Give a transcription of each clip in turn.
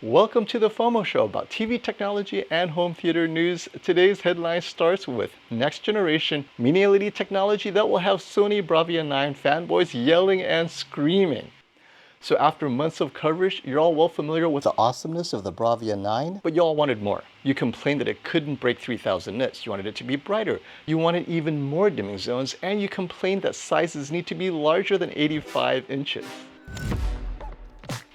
Welcome to the FOMO Show about TV technology and home theater news. Today's headline starts with next generation MiniLED technology that will have Sony Bravia 9 fanboys yelling and screaming. So after months of coverage, you're all well familiar with the awesomeness of the Bravia 9, but you all wanted more. You complained that it couldn't break 3000 nits. You wanted it to be brighter. You wanted even more dimming zones, and you complained that sizes need to be larger than 85 inches.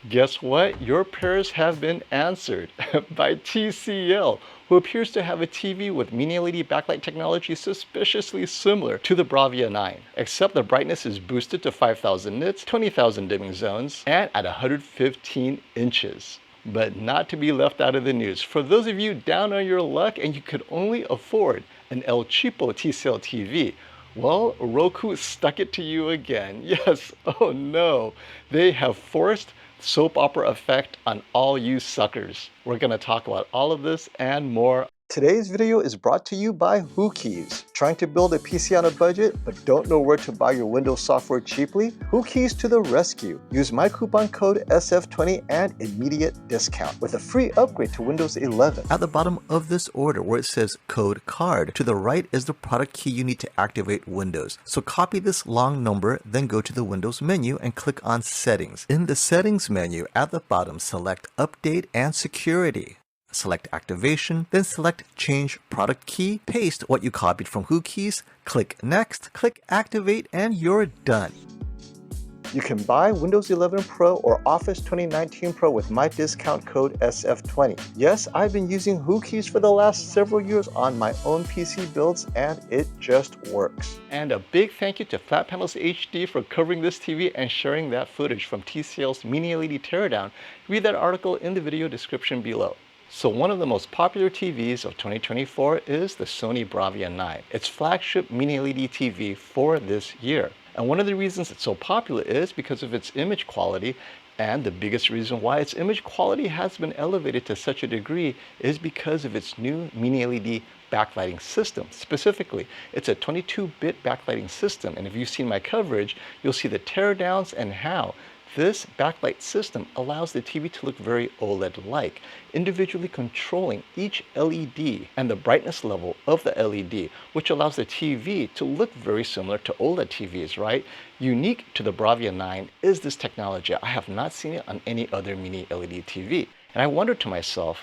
Guess what? Your prayers have been answered by TCL, who appears to have a TV with MiniLED backlight technology suspiciously similar to the Bravia 9, except the brightness is boosted to 5000 nits, 20,000 dimming zones, and at 115 inches. But not to be left out of the news. For those of you down on your luck and you could only afford an El Cheapo TCL TV, well, Roku stuck it to you again. Yes, oh no. They have forced soap opera effect on all you suckers. We're going to talk about all of this and more. Today's video is brought to you by WhoKeys. Trying to build a PC on a budget but don't know where to buy your Windows software cheaply? WhoKeys to the rescue. Use my coupon code SF20 and immediate discount with a free upgrade to Windows 11. At the bottom of this order where it says code card, to the right is the product key you need to activate Windows. So copy this long number, then go to the Windows menu and click on Settings. In the Settings menu at the bottom, select Update and Security. Select Activation, then select Change Product Key, paste what you copied from WhoKeys, click Next, click Activate, and you're done. You can buy Windows 11 Pro or Office 2019 Pro with my discount code SF20. Yes, I've been using WhoKeys for the last several years on my own PC builds and it just works. And a big thank you to Flat Panels HD for covering this TV and sharing that footage from TCL's MiniLED teardown. Read that article in the video description below. So one of the most popular TVs of 2024 is the Sony Bravia 9, its flagship MiniLED TV for this year. And one of the reasons it's so popular is because of its image quality, and the biggest reason why its image quality has been elevated to such a degree is because of its new MiniLED backlighting system. Specifically, it's a 22-bit backlighting system, and if you've seen my coverage, you'll see the teardowns and how this backlight system allows the TV to look very OLED-like, individually controlling each LED and the brightness level of the LED, which allows the TV to look very similar to OLED TVs, right? Unique to the Bravia 9 is this technology. I have not seen it on any other mini LED TV. And I wondered to myself,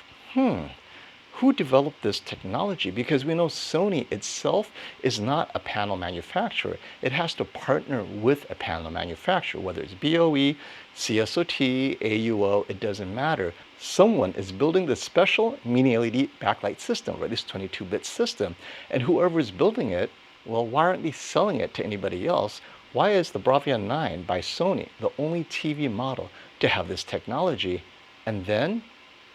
who developed this technology? Because we know Sony itself is not a panel manufacturer. It has to partner with a panel manufacturer, whether it's BOE, CSOT, AUO, it doesn't matter. Someone is building this special mini LED backlight system, or this 22-bit system, and whoever is building it, well, why aren't they selling it to anybody else? Why is the Bravia 9 by Sony the only TV model to have this technology? And then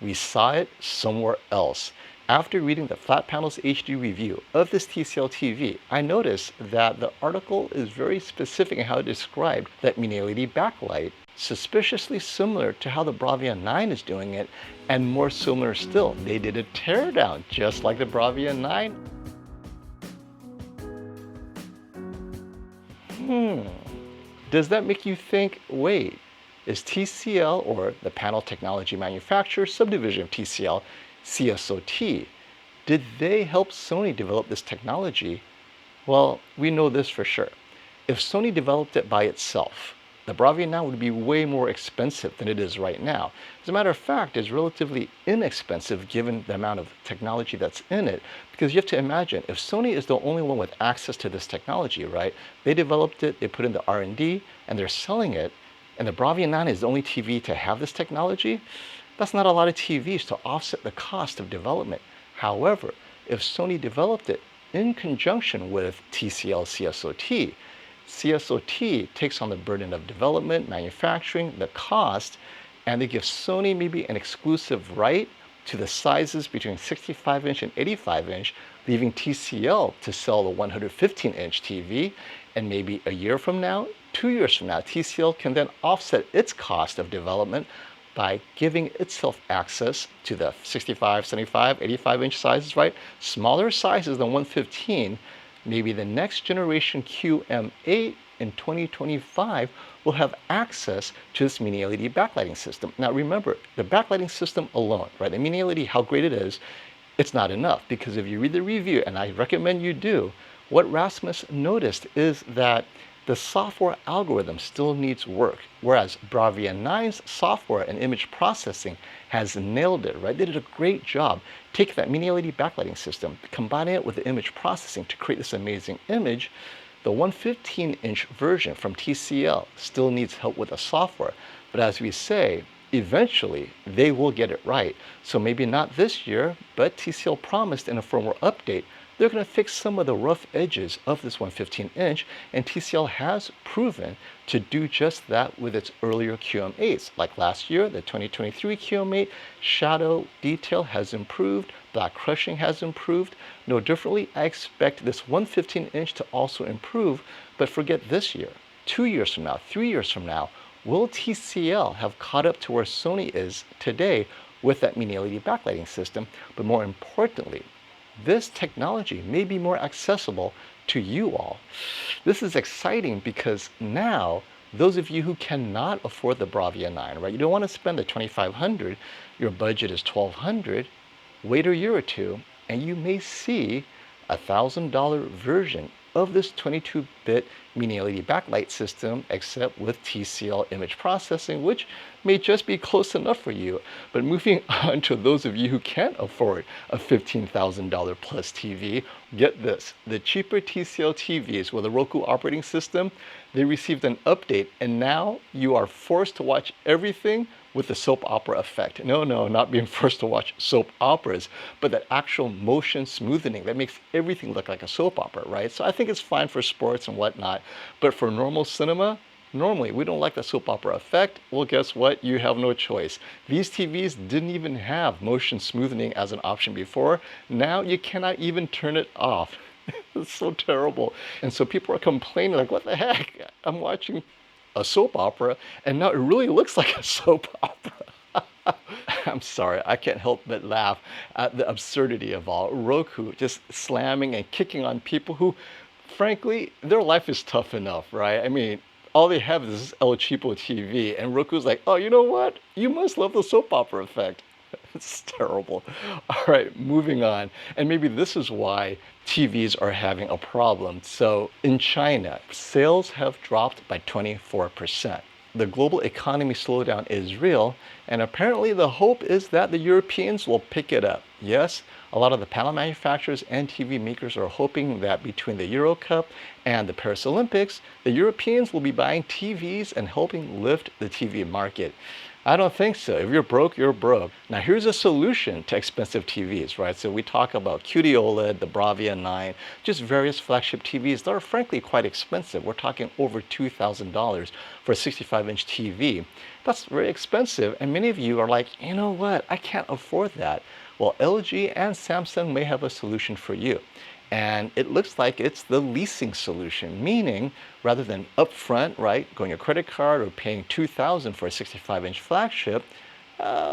we saw it somewhere else. After reading the Flat Panels HD review of this TCL TV, I noticed that the article is very specific in how it described that MiniLED backlight, suspiciously similar to how the Bravia 9 is doing it, and more similar still, they did a teardown just like the Bravia 9. Does that make you think, wait, is TCL, or the panel technology manufacturer subdivision of TCL, CSOT, did they help Sony develop this technology? Well, we know this for sure. If Sony developed it by itself, the Bravia 9 would be way more expensive than it is right now. As a matter of fact, it's relatively inexpensive given the amount of technology that's in it, because you have to imagine, if Sony is the only one with access to this technology, right? They developed it, they put in the R&D, and they're selling it, and the Bravia 9 is the only TV to have this technology. That's not a lot of TVs to offset the cost of development. However, if Sony developed it in conjunction with TCL CSOT, CSOT takes on the burden of development, manufacturing, the cost, and they give Sony maybe an exclusive right to the sizes between 65-inch and 85-inch, leaving TCL to sell the 115-inch TV, and maybe a year from now, 2 years from now, TCL can then offset its cost of development by giving itself access to the 65, 75, 85-inch sizes, right? Smaller sizes than 115, maybe the next generation QM8 in 2025 will have access to this mini LED backlighting system. Now remember, the backlighting system alone, right? The mini LED, how great it is, it's not enough, because if you read the review, and I recommend you do, what Rasmus noticed is that the software algorithm still needs work, whereas Bravia 9's software and image processing has nailed it, right? They did a great job taking that mini LED backlighting system, combining it with the image processing to create this amazing image. The 115-inch version from TCL still needs help with the software, but as we say, eventually they will get it right. So maybe not this year, but TCL promised in a firmware update they're going to fix some of the rough edges of this 115-inch, and TCL has proven to do just that with its earlier QM8s. Like last year, the 2023 QM8, shadow detail has improved, black crushing has improved. No differently, I expect this 115-inch to also improve, but forget this year. 2 years from now, 3 years from now, will TCL have caught up to where Sony is today with that mini LED backlighting system? But more importantly, this technology may be more accessible to you all. This is exciting because now, those of you who cannot afford the Bravia 9, right? You don't want to spend the $2,500, your budget is $1,200, wait a year or two, and you may see a $1,000 version of this 22-bit mini LED backlight system, except with TCL image processing, which may just be close enough for you. But moving on to those of you who can't afford a $15,000 plus TV, get this. The cheaper TCL TVs with a Roku operating system, they received an update, and now you are forced to watch everything with the soap opera effect. No, not being forced to watch soap operas, but that actual motion smoothing that makes everything look like a soap opera, right? So I think it's fine for sports and whatnot, but for normal cinema, normally we don't like the soap opera effect. Well, guess what? You have no choice. These TVs didn't even have motion smoothing as an option before. Now you cannot even turn it off. It's so terrible. And so people are complaining like, what the heck? I'm watching a soap opera, and now it really looks like a soap opera. I'm sorry, I can't help but laugh at the absurdity of all. Roku just slamming and kicking on people who, frankly, their life is tough enough, right? I mean, all they have is this El Cheapo TV, and Roku's like, oh, you know what? You must love the soap opera effect. It's terrible. All right, moving on. And maybe this is why TVs are having a problem. So in China, sales have dropped by 24%. The global economy slowdown is real, and apparently the hope is that the Europeans will pick it up. Yes, a lot of the panel manufacturers and TV makers are hoping that between the Euro Cup and the Paris Olympics, the Europeans will be buying TVs and helping lift the TV market. I don't think so. If you're broke, you're broke. Now here's a solution to expensive TVs, right? So we talk about qd-oled, the Bravia 9, just various flagship TVs that are frankly quite expensive. We're talking over $2,000 for a 65-inch TV. That's very expensive, and many of you are like, you know what, I can't afford that. Well, LG and Samsung may have a solution for you. And it looks like it's the leasing solution, meaning rather than upfront, right, going a credit card or paying $2,000 for a 65-inch flagship,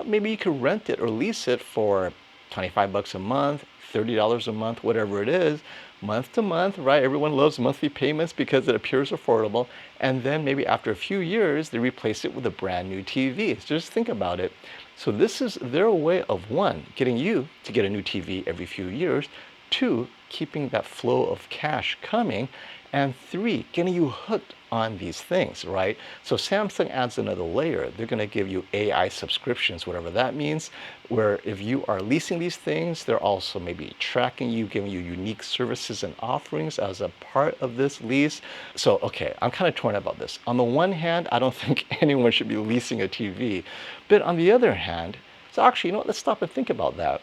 maybe you could rent it or lease it for 25 bucks a month, $30 a month, whatever it is, month to month, right? Everyone loves monthly payments because it appears affordable. And then maybe after a few years, they replace it with a brand new TV. So just think about it. So this is their way of, one, getting you to get a new TV every few years, two, keeping that flow of cash coming, and three, getting you hooked on these things, right? So Samsung adds another layer. They're going to give you AI subscriptions, whatever that means, where if you are leasing these things, they're also maybe tracking you, giving you unique services and offerings as a part of this lease. So, okay, I'm kind of torn about this. On the one hand, I don't think anyone should be leasing a TV. But on the other hand, so actually, you know what, let's stop and think about that.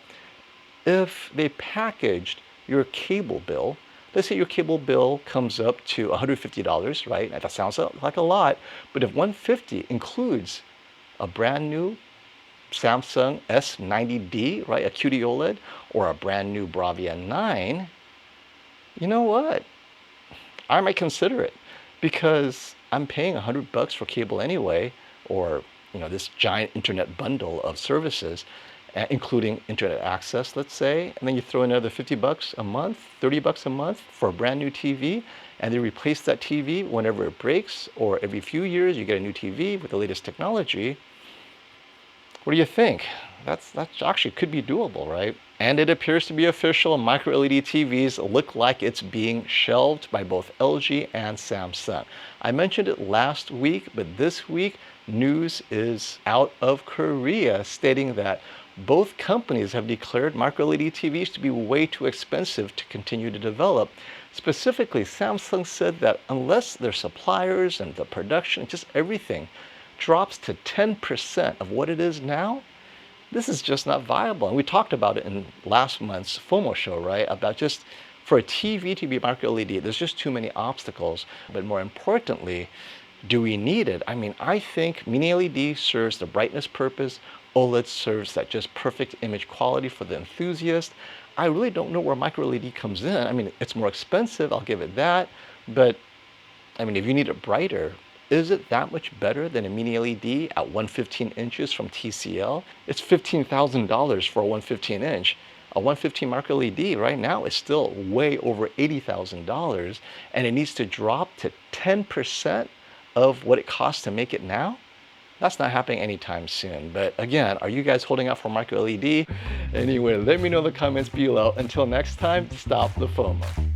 If they packaged your cable bill, let's say your cable bill comes up to $150, right? That sounds like a lot, but if $150 includes a brand new Samsung S90D, right, a qd-oled, or a brand new Bravia 9, you know what? I might consider it, because I'm paying $100 for cable anyway, or this giant internet bundle of services, including internet access, let's say, and then you throw another $50 a month, $30 a month for a brand new TV, and they replace that TV whenever it breaks, or every few years you get a new TV with the latest technology. What do you think? That's actually could be doable, right? And it appears to be official. MicroLED TVs look like it's being shelved by both LG and Samsung. I mentioned it last week, but this week news is out of Korea stating that both companies have declared MicroLED TVs to be way too expensive to continue to develop. Specifically, Samsung said that unless their suppliers and the production, just everything, drops to 10% of what it is now, this is just not viable. And we talked about it in last month's FomoShow, right? About just for a TV to be MicroLED, there's just too many obstacles. But more importantly, do we need it? I mean, I think MiniLED serves the brightness purpose. OLED serves that just perfect image quality for the enthusiast. I really don't know where MicroLED comes in. I mean, it's more expensive, I'll give it that. But I mean, if you need it brighter, is it that much better than a MiniLED at 115 inches from TCL? It's $15,000 for a 115 inch. A 115 MicroLED right now is still way over $80,000, and it needs to drop to 10% of what it costs to make it now? That's not happening anytime soon. But again, are you guys holding out for MicroLED? Anyway, let me know in the comments below. Until next time, stop the FOMO.